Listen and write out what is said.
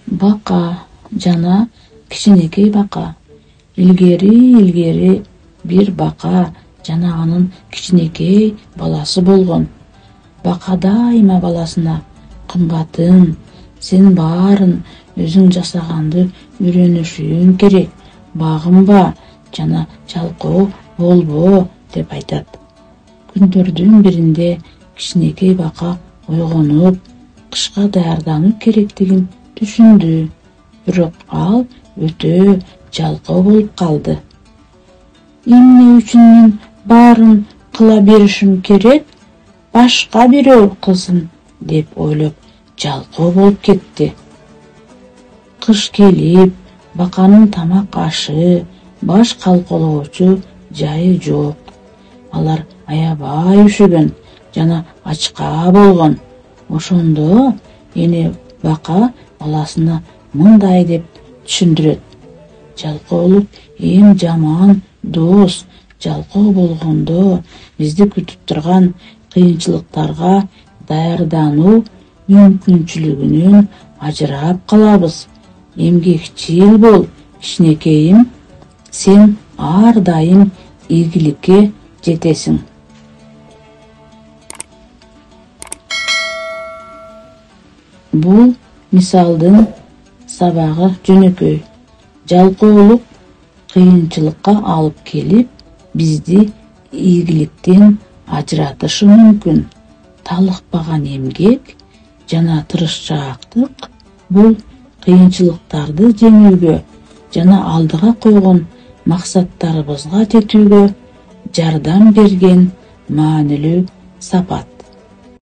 Бака жана кичинекей бака. Илгери бир бака жана анын кичинекей баласы болгон. Бака дайыма баласына: кымбатым, сен баарын өзүң жасаганды үйрөнүшүң керек. Багынба жана жалкоо болбо деп айтат. Күндөрдүн биринде кичинекей бака ойгонуп, кышка даярдануу керектигин түшүндү. Бирок ал өтө жалкоо болуп калды. Эмне үчүн мен баарын кыла беришим керек? Башка бирөө кылсын деп ойлоп жалкоо болуп кетти. Кыш келип, баканын тамак ашы, баш калкалоочу жайы жок. Алар аябай үшөгөн жана ачка болгон. Ошондо эне бака баласына мындай деп түшүндүрөт: жалкоолук эң жаман дос. Жалкоо болгондо бизди күтүп турган кыйынчылыктарга даярдануу мүмкүнчүлүгүнөн ажырап калабыз. Эмгекчил бол, кичинекейим. Сен ар дайым ийгиликке жетесиң. Бул мисалдын сабагы жөнөкөй. Жалкоолук кыйынчылыкка алып келип, бизди ийгиликтен ажыратышы мүмкүн. Талыкпаган эмгек жана тырышчаактык бул кыйынчылыктарды жеңүүгө жана алдыга койгон максаттарыбызга жетүүгө жардам берген маанилүү сапат.